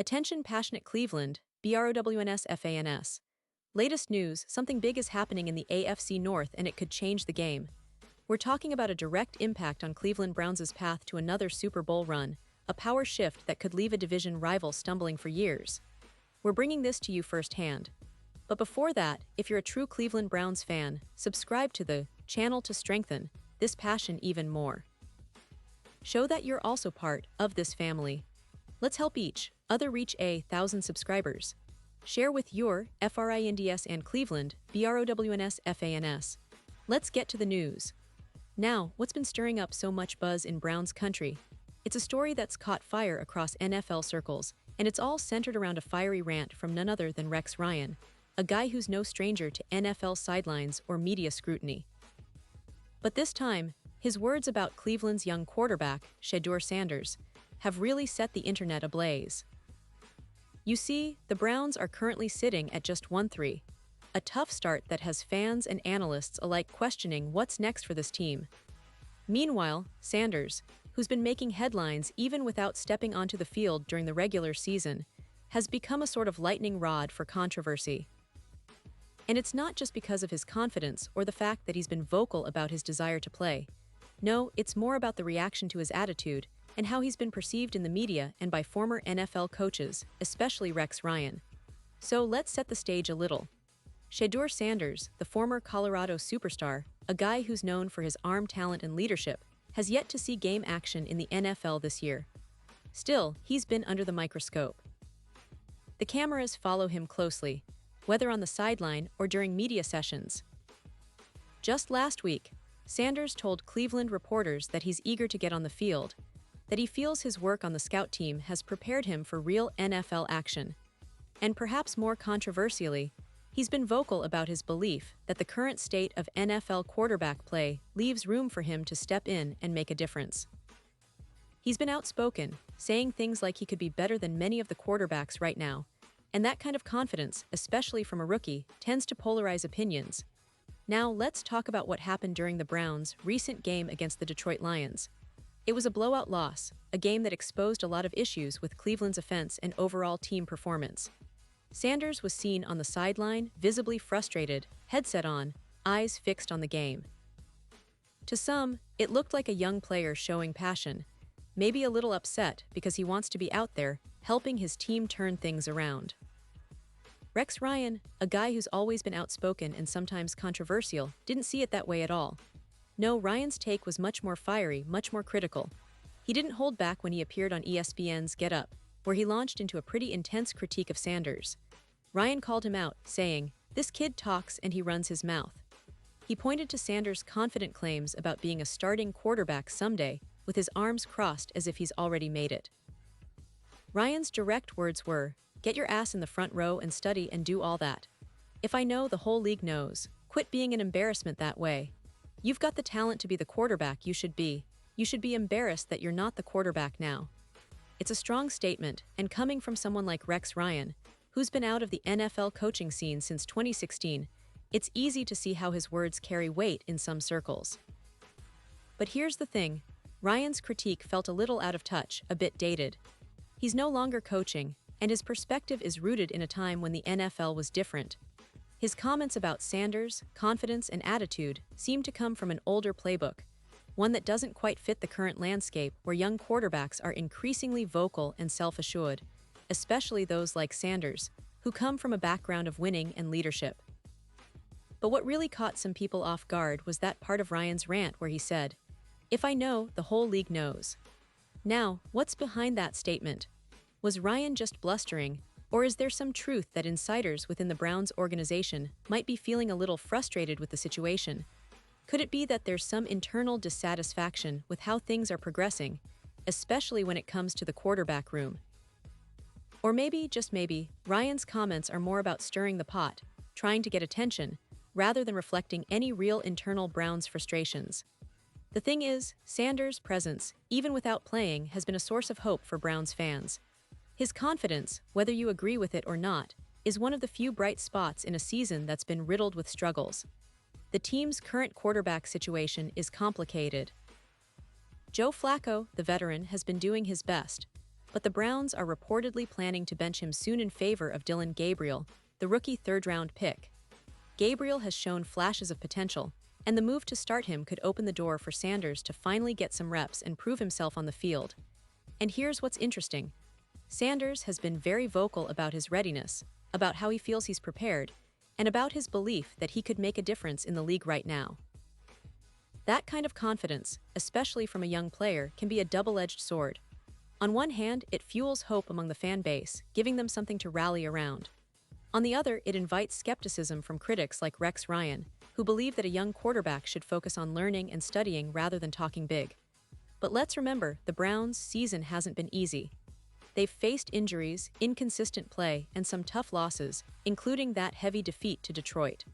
Attention passionate Cleveland, BROWNS. Latest news, something big is happening in the AFC North and it could change the game. We're talking about a direct impact on Cleveland Browns' path to another Super Bowl run, a power shift that could leave a division rival stumbling for years. We're bringing this to you firsthand. But before that, if you're a true Cleveland Browns fan, subscribe to the channel to strengthen this passion even more. Show that you're also part of this family. Let's help each other reach 1,000 subscribers. Share with your FRINDS and Cleveland, BROWNS. Let's get to the news. Now, what's been stirring up so much buzz in Browns country? It's a story that's caught fire across NFL circles, and it's all centered around a fiery rant from none other than Rex Ryan, a guy who's no stranger to NFL sidelines or media scrutiny. But this time, his words about Cleveland's young quarterback, Sheduer, have really set the internet ablaze. You see, the Browns are currently sitting at just 1-3, a tough start that has fans and analysts alike questioning what's next for this team. Meanwhile, Sanders, who's been making headlines even without stepping onto the field during the regular season, has become a sort of lightning rod for controversy. And it's not just because of his confidence or the fact that he's been vocal about his desire to play. No, it's more about the reaction to his attitude and how he's been perceived in the media and by former NFL coaches, especially Rex Ryan. So let's set the stage a little. Sheduer, the former Colorado superstar, a guy who's known for his arm talent and leadership, has yet to see game action in the NFL this year. Still, he's been under the microscope. The cameras follow him closely, whether on the sideline or during media sessions. Just last week, Sanders told Cleveland reporters that he's eager to get on the field, that he feels his work on the scout team has prepared him for real NFL action. And perhaps more controversially, he's been vocal about his belief that the current state of NFL quarterback play leaves room for him to step in and make a difference. He's been outspoken, saying things like he could be better than many of the quarterbacks right now, and that kind of confidence, especially from a rookie, tends to polarize opinions. Now let's talk about what happened during the Browns' recent game against the Detroit Lions. It was a blowout loss, a game that exposed a lot of issues with Cleveland's offense and overall team performance. Sanders was seen on the sideline, visibly frustrated, headset on, eyes fixed on the game. To some, it looked like a young player showing passion, maybe a little upset because he wants to be out there, helping his team turn things around. Rex Ryan, a guy who's always been outspoken and sometimes controversial, didn't see it that way at all. No, Ryan's take was much more fiery, much more critical. He didn't hold back when he appeared on ESPN's Get Up, where he launched into a pretty intense critique of Sanders. Ryan called him out, saying, "This kid talks and he runs his mouth." He pointed to Sanders' confident claims about being a starting quarterback someday, with his arms crossed as if he's already made it. Ryan's direct words were, "Get your ass in the front row and study and do all that. If I know, the whole league knows. Quit being an embarrassment that way. You've got the talent to be the quarterback you should be. You should be embarrassed that you're not the quarterback now." It's a strong statement, and coming from someone like Rex Ryan, who's been out of the NFL coaching scene since 2016, it's easy to see how his words carry weight in some circles. But here's the thing, Ryan's critique felt a little out of touch, a bit dated. He's no longer coaching, and his perspective is rooted in a time when the NFL was different. His comments about Sanders, confidence, and attitude seem to come from an older playbook, one that doesn't quite fit the current landscape where young quarterbacks are increasingly vocal and self-assured, especially those like Sanders, who come from a background of winning and leadership. But what really caught some people off guard was that part of Ryan's rant where he said, "If I know, the whole league knows." Now, what's behind that statement? Was Ryan just blustering, or is there some truth that insiders within the Browns organization might be feeling a little frustrated with the situation? Could it be that there's some internal dissatisfaction with how things are progressing, especially when it comes to the quarterback room? Or maybe, just maybe, Ryan's comments are more about stirring the pot, trying to get attention, rather than reflecting any real internal Browns frustrations. The thing is, Sanders' presence, even without playing, has been a source of hope for Browns fans. His confidence, whether you agree with it or not, is one of the few bright spots in a season that's been riddled with struggles. The team's current quarterback situation is complicated. Joe Flacco, the veteran, has been doing his best, but the Browns are reportedly planning to bench him soon in favor of Dillon Gabriel, the rookie third-round pick. Gabriel has shown flashes of potential, and the move to start him could open the door for Sanders to finally get some reps and prove himself on the field. And here's what's interesting. Sanders has been very vocal about his readiness, about how he feels he's prepared, and about his belief that he could make a difference in the league right now. That kind of confidence, especially from a young player, can be a double-edged sword. On one hand, it fuels hope among the fan base, giving them something to rally around. On the other, it invites skepticism from critics like Rex Ryan, who believe that a young quarterback should focus on learning and studying rather than talking big. But let's remember, the Browns' season hasn't been easy. They've faced injuries, inconsistent play, and some tough losses, including that heavy defeat to Detroit.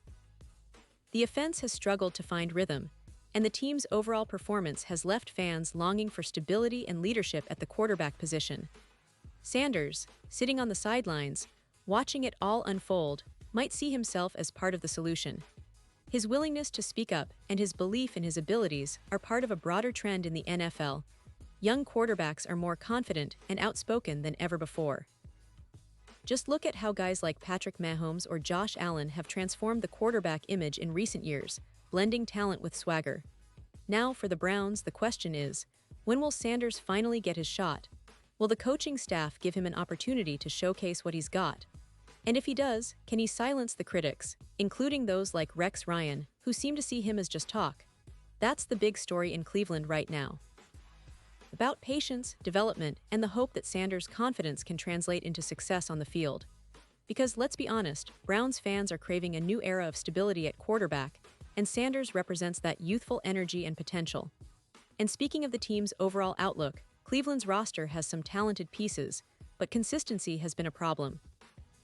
The offense has struggled to find rhythm, and the team's overall performance has left fans longing for stability and leadership at the quarterback position. Sanders, sitting on the sidelines, watching it all unfold, might see himself as part of the solution. His willingness to speak up and his belief in his abilities are part of a broader trend in the NFL. Young quarterbacks are more confident and outspoken than ever before. Just look at how guys like Patrick Mahomes or Josh Allen have transformed the quarterback image in recent years, blending talent with swagger. Now, for the Browns, the question is, when will Sanders finally get his shot? Will the coaching staff give him an opportunity to showcase what he's got? And if he does, can he silence the critics, including those like Rex Ryan, who seem to see him as just talk? That's the big story in Cleveland right now. About patience, development, and the hope that Sanders' confidence can translate into success on the field. Because let's be honest, Browns fans are craving a new era of stability at quarterback, and Sanders represents that youthful energy and potential. And speaking of the team's overall outlook, Cleveland's roster has some talented pieces, but consistency has been a problem.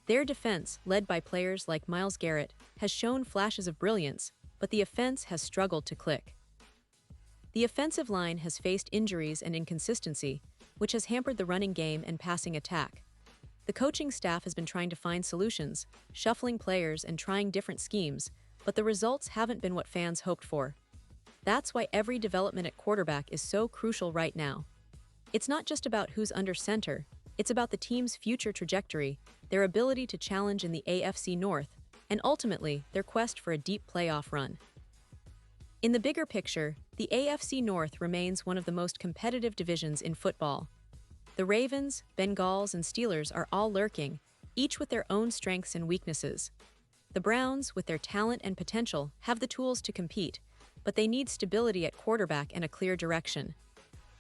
Their defense, led by players like Myles Garrett, has shown flashes of brilliance, but the offense has struggled to click. The offensive line has faced injuries and inconsistency, which has hampered the running game and passing attack. The coaching staff has been trying to find solutions, shuffling players and trying different schemes, but the results haven't been what fans hoped for. That's why every development at quarterback is so crucial right now. It's not just about who's under center, it's about the team's future trajectory, their ability to challenge in the AFC North, and ultimately, their quest for a deep playoff run. In the bigger picture, the AFC North remains one of the most competitive divisions in football. The Ravens, Bengals, and Steelers are all lurking, each with their own strengths and weaknesses. The Browns, with their talent and potential, have the tools to compete, but they need stability at quarterback and a clear direction.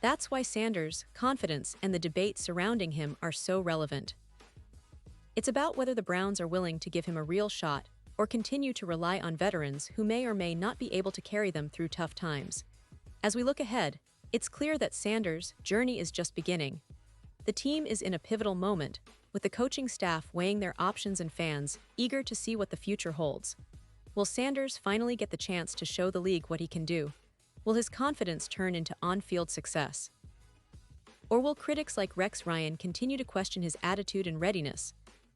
That's why Sanders' confidence and the debate surrounding him are so relevant. It's about whether the Browns are willing to give him a real shot or continue to rely on veterans who may or may not be able to carry them through tough times. As we look ahead, it's clear that Sanders' journey is just beginning. The team is in a pivotal moment, with the coaching staff weighing their options and fans eager to see what the future holds. Will Sanders finally get the chance to show the league what he can do? Will his confidence turn into on-field success? Or will critics like Rex Ryan continue to question his attitude and readiness?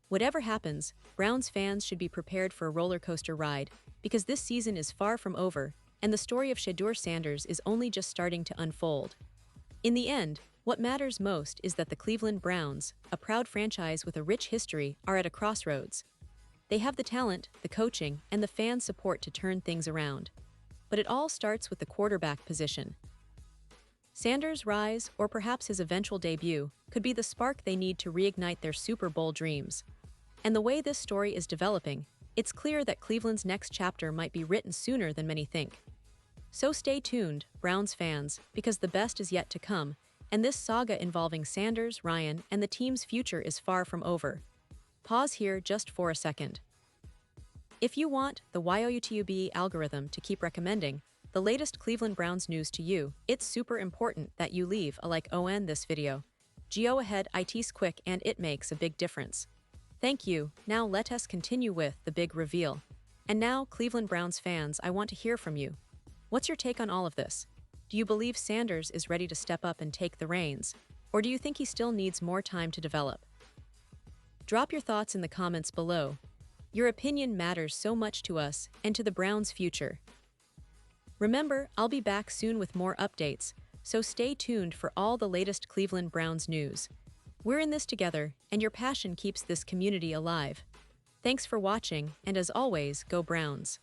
Whatever happens, Browns fans should be prepared for a roller coaster ride, because this season is far from over, and the story of Sheduer Sanders is only just starting to unfold. In the end, what matters most is that the Cleveland Browns, a proud franchise with a rich history, are at a crossroads. They have the talent, the coaching, and the fan support to turn things around. But it all starts with the quarterback position. Sanders' rise, or perhaps his eventual debut, could be the spark they need to reignite their Super Bowl dreams. And the way this story is developing, it's clear that Cleveland's next chapter might be written sooner than many think. So stay tuned, Browns fans, because the best is yet to come, and this saga involving Sanders, Ryan, and the team's future is far from over. Pause here just for a second. If you want the YouTube algorithm to keep recommending the latest Cleveland Browns news to you, it's super important that you leave a like on this video. Go ahead, it's quick and it makes a big difference. Thank you. Now let us continue with the big reveal. And now, Cleveland Browns fans, I want to hear from you. What's your take on all of this? Do you believe Sanders is ready to step up and take the reins? Or do you think he still needs more time to develop? Drop your thoughts in the comments below. Your opinion matters so much to us and to the Browns' future. Remember, I'll be back soon with more updates, so stay tuned for all the latest Cleveland Browns news. We're in this together, and your passion keeps this community alive. Thanks for watching, and as always, go Browns.